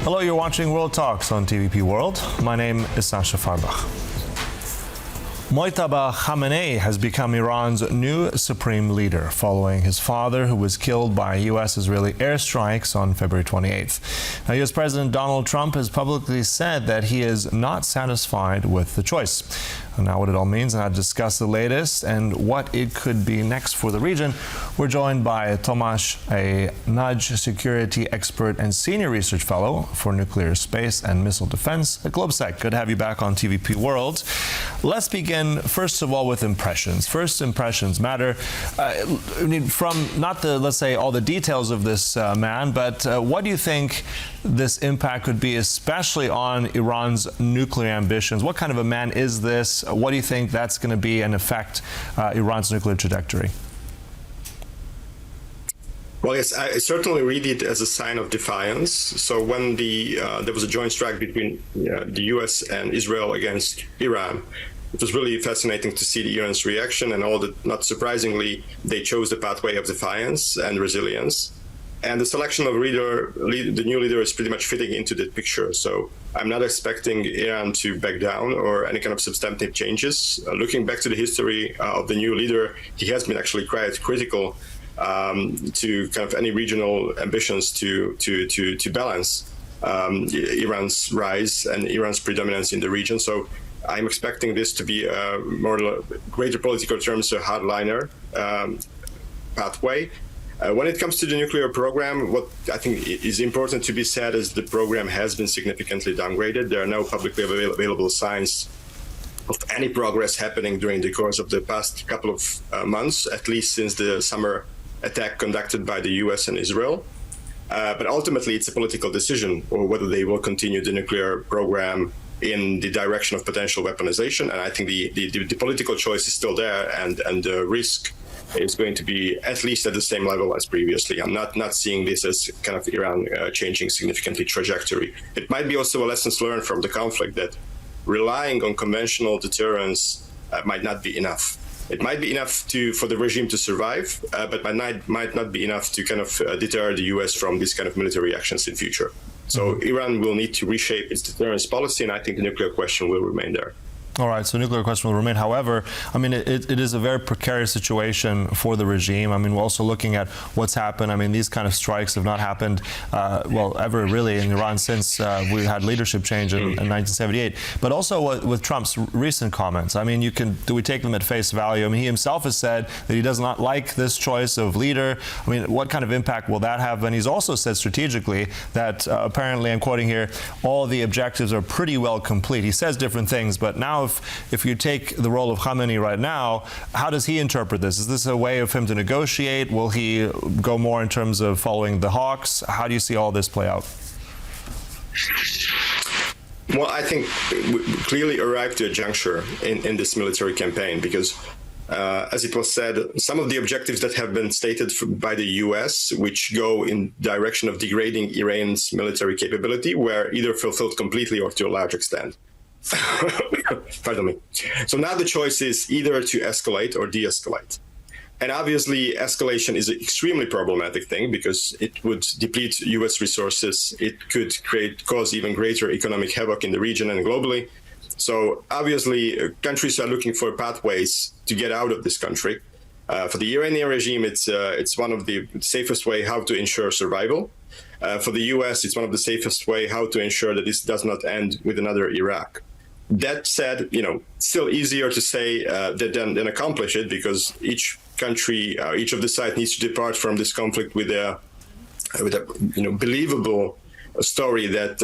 Hello, you're watching World Talks on TVP World. My name is Sascha Fahrbach. Mojtaba Khamenei has become Iran's new supreme leader following his father, who was killed by U.S. Israeli airstrikes on February 28th. Now, U.S. President Donald Trump has publicly said that he is not satisfied with the choice. And now what it all means and how to discuss the latest and what it could be next for the region, we're joined by Tomáš A.Nagy, security expert and senior research fellow for nuclear space and missile defense at GLOBSEC. Good to have you back on TVP World. Let's begin, first of all, with impressions. First impressions matter. From not the, let's say, all the details of this man, but what do you think this impact could be, especially on Iran's nuclear ambitions? What kind of a man is this? What do you think that's going to be and affect Iran's nuclear trajectory? Well, yes, I certainly read it as a sign of defiance. So when there was a joint strike between the U.S. and Israel against Iran, it was really fascinating to see Iran's reaction, and not surprisingly, they chose the pathway of defiance and resilience. And the selection of the new leader is pretty much fitting into that picture. So I'm not expecting Iran to back down or any kind of substantive changes. Looking back to the history of the new leader, he has been actually quite critical to kind of any regional ambitions to balance Iran's rise and Iran's predominance in the region. So I'm expecting this to be a greater political terms, a hardliner pathway. When it comes to the nuclear program, what I think is important to be said is the program has been significantly downgraded. There are no publicly available signs of any progress happening during the course of the past couple of months, at least since the summer attack conducted by the U.S. and Israel. But ultimately, it's a political decision or whether they will continue the nuclear program in the direction of potential weaponization. And I think the political choice is still there, and the risk is going to be at least at the same level as previously. I'm not seeing this as kind of Iran changing significantly trajectory. It might be also a lessons learned from the conflict that relying on conventional deterrence might not be enough. It might be enough for the regime to survive, but might not be enough to kind of deter the U.S. from these kind of military actions in future. So Iran will need to reshape its deterrence policy, and I think the nuclear question will remain there. All right, so nuclear question will remain. However, I mean, it is a very precarious situation for the regime. I mean, we're also looking at what's happened. I mean, these kind of strikes have not happened, ever really in Iran since we had leadership change in 1978. But also with Trump's recent comments, I mean, do we take them at face value? I mean, he himself has said that he does not like this choice of leader. I mean, what kind of impact will that have? And he's also said strategically that apparently, I'm quoting here, all the objectives are pretty well complete. He says different things, but now if you take the role of Khamenei right now, how does he interpret this? Is this a way of him to negotiate? Will he go more in terms of following the Hawks? How do you see all this play out? Well, I think we clearly arrived to a juncture in this military campaign because, as it was said, some of the objectives that have been stated by the U.S., which go in direction of degrading Iran's military capability, were either fulfilled completely or to a large extent. Pardon me. So now the choice is either to escalate or de-escalate. And obviously, escalation is an extremely problematic thing because it would deplete U.S. resources. It could cause even greater economic havoc in the region and globally. So obviously, countries are looking for pathways to get out of this country. For the Iranian regime, it's one of the safest way how to ensure survival. For the U.S., it's one of the safest way how to ensure that this does not end with another Iraq. That said, still easier to say than accomplish it because each country, each of the sides needs to depart from this conflict with a believable story that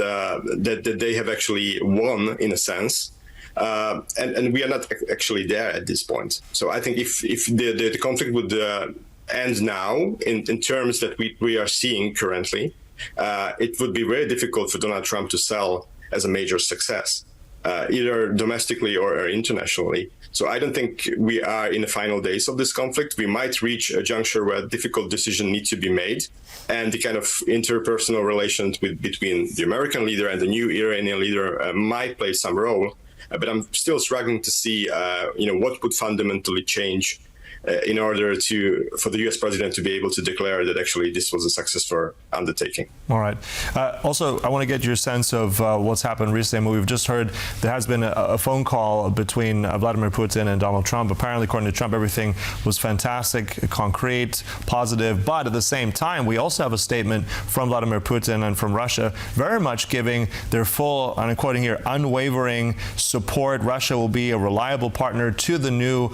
they have actually won in a sense. And we are not actually there at this point. So I think if the conflict would end now in terms that we are seeing currently, it would be very difficult for Donald Trump to sell as a major success, either domestically or internationally. So I don't think we are in the final days of this conflict. We might reach a juncture where difficult decisions need to be made, and the kind of interpersonal relations between the American leader and the new Iranian leader might play some role. But I'm still struggling to see, what would fundamentally change in order for the U.S. president to be able to declare that actually this was a successful undertaking. All right. Also, I want to get your sense of what's happened recently. I mean, we've just heard there has been a phone call between Vladimir Putin and Donald Trump. Apparently, according to Trump, everything was fantastic, concrete, positive. But at the same time, we also have a statement from Vladimir Putin and from Russia very much giving their full, and I'm quoting here, unwavering support. Russia will be a reliable partner to the new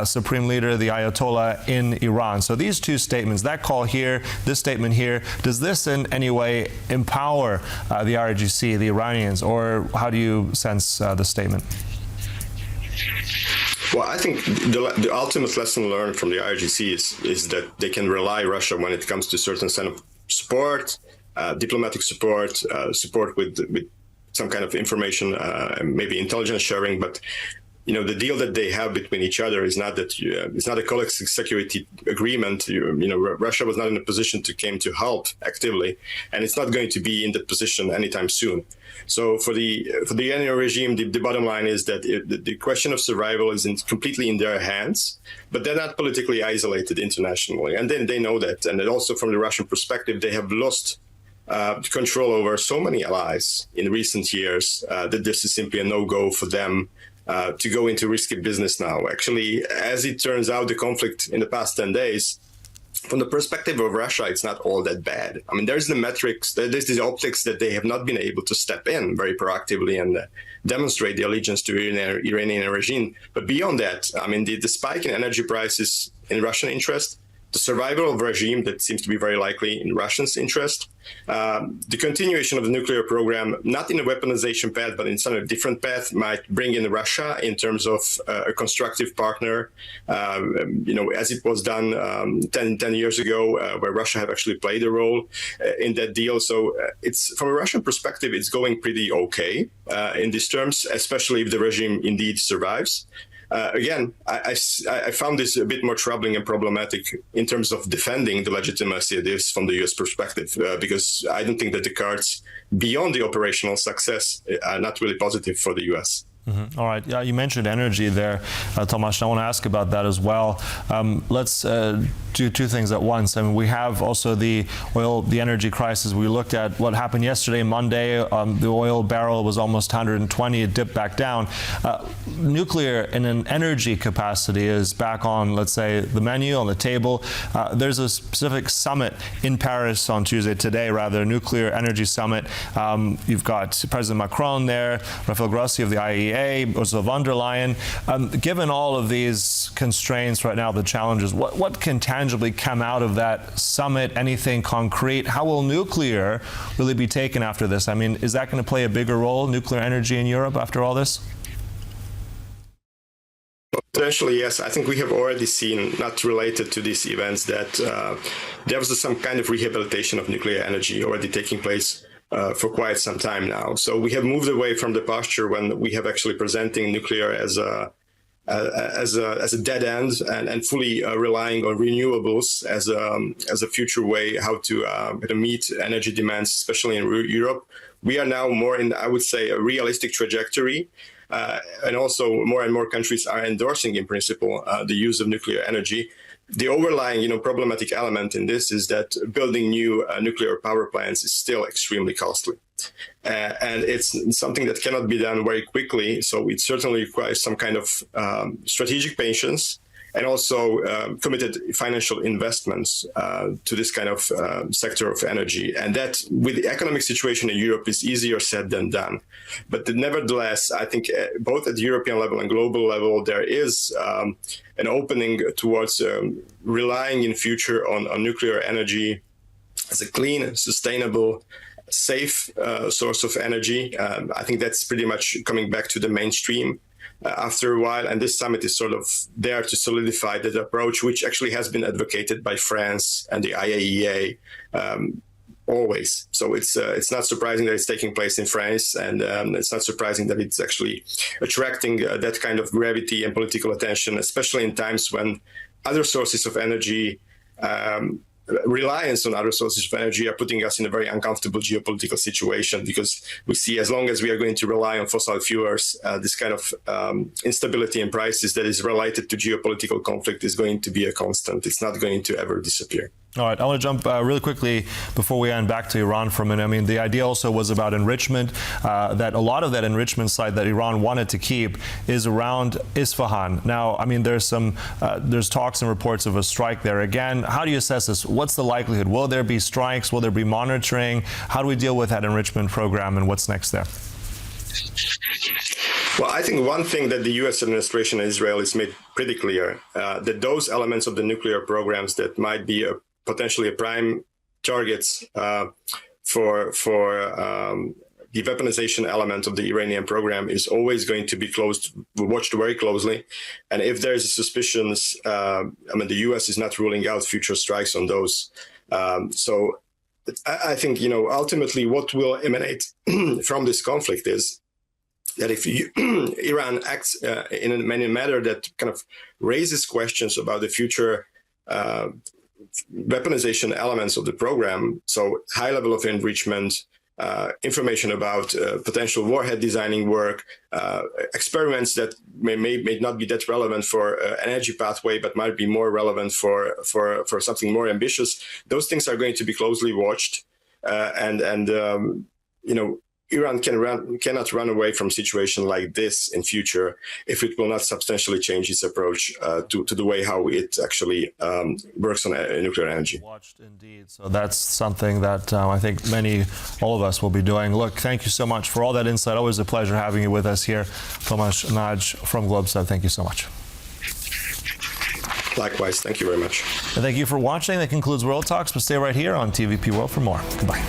supreme leader, the Ayatollah in Iran. So these two statements, that call here, this statement here, does this in any way empower the IRGC, the Iranians, or how do you sense the statement? Well, I think the ultimate lesson learned from the IRGC is that they can rely Russia when it comes to certain kind of support, diplomatic support, support with some kind of information, maybe intelligence sharing, but the deal that they have between each other is not that it's not a collective security agreement. Russia was not in a position to came to help actively, and it's not going to be in that position anytime soon. So for the Iranian regime, the bottom line is that the question of survival is completely in their hands, but they're not politically isolated internationally, and then they know that. And also from the Russian perspective, they have lost control over so many allies in recent years that this is simply a no-go for them. To go into risky business now. Actually, as it turns out, the conflict in the past 10 days, from the perspective of Russia, it's not all that bad. I mean, there's the metrics, there's the optics that they have not been able to step in very proactively and demonstrate the allegiance to the Iranian regime. But beyond that, I mean, the spike in energy prices in Russian interest, the survival of a regime that seems to be very likely in Russians' interest, the continuation of the nuclear program, not in a weaponization path, but in some different path, might bring in Russia in terms of a constructive partner, as it was done 10 years ago, where Russia have actually played a role in that deal. So it's from a Russian perspective, it's going pretty okay in these terms, especially if the regime indeed survives. Again, I found this a bit more troubling and problematic in terms of defending the legitimacy of this from the U.S. perspective, because I don't think that the cards beyond the operational success are not really positive for the U.S. Mm-hmm. All right. Yeah, you mentioned energy there, Tomáš. I want to ask about that as well. Let's do two things at once. I mean, we have also the energy crisis. We looked at what happened yesterday, Monday. The oil barrel was almost 120. It dipped back down. Nuclear in an energy capacity is back on, let's say, the menu, on the table. There's a specific summit in Paris on Tuesday, a nuclear energy summit. You've got President Macron there, Rafael Grossi of the IAEA, Ursula von der Leyen. Given all of these constraints right now, the challenges, what can tangibly come out of that summit? Anything concrete? How will nuclear really be taken after this? I mean, is that going to play a bigger role, nuclear energy in Europe, after all this? Potentially, yes. I think we have already seen, not related to these events, that there was some kind of rehabilitation of nuclear energy already taking place for quite some time now. So we have moved away from the posture when we have actually presenting nuclear as a dead end and fully relying on renewables as a future way how to meet energy demands, especially in Europe. We are now more in, I would say, a realistic trajectory. And also more and more countries are endorsing, in principle, the use of nuclear energy. The overlying, problematic element in this is that building new nuclear power plants is still extremely costly. And it's something that cannot be done very quickly. So it certainly requires some kind of strategic patience and also committed financial investments to this kind of sector of energy. And that, with the economic situation in Europe, is easier said than done. But nevertheless, I think both at the European level and global level, there is an opening towards relying in future on nuclear energy as a clean, sustainable, safe source of energy. I think that's pretty much coming back to the mainstream after a while, and this summit is sort of there to solidify that approach, which actually has been advocated by France and the IAEA always. So it's not surprising that it's taking place in France, and it's not surprising that it's actually attracting that kind of gravity and political attention, especially in times when other sources of energy reliance on other sources of energy are putting us in a very uncomfortable geopolitical situation, because we see as long as we are going to rely on fossil fuels, this kind of instability in prices that is related to geopolitical conflict is going to be a constant. It's not going to ever disappear. All right, I want to jump really quickly before we end back to Iran for a minute. I mean, the idea also was about enrichment, that a lot of that enrichment site that Iran wanted to keep is around Isfahan. Now, I mean, there's talks and reports of a strike there. Again, how do you assess this? What's the likelihood? Will there be strikes? Will there be monitoring? How do we deal with that enrichment program, and what's next there? Well, I think one thing that the U.S. administration in Israel has made pretty clear, that those elements of the nuclear programs that might be potentially a prime targets for the weaponization element of the Iranian program is always going to be watched very closely. And if there's suspicions, I mean, the U.S. is not ruling out future strikes on those. So I think, ultimately what will emanate from this conflict is that if Iran acts in a manner that kind of raises questions about the future weaponization elements of the program, so high level of enrichment, information about potential warhead designing work, experiments that may not be that relevant for energy pathway, but might be more relevant for something more ambitious. Those things are going to be closely watched, Iran cannot run away from a situation like this in future if it will not substantially change its approach to the way how it actually works on nuclear energy. Watched indeed. So that's something that I think all of us will be doing. Look, thank you so much for all that insight. Always a pleasure having you with us here. Tomáš A.Nagy from GLOBSEC. Thank you so much. Likewise. Thank you very much. And thank you for watching. That concludes World Talks, but stay right here on TVP World for more. Goodbye.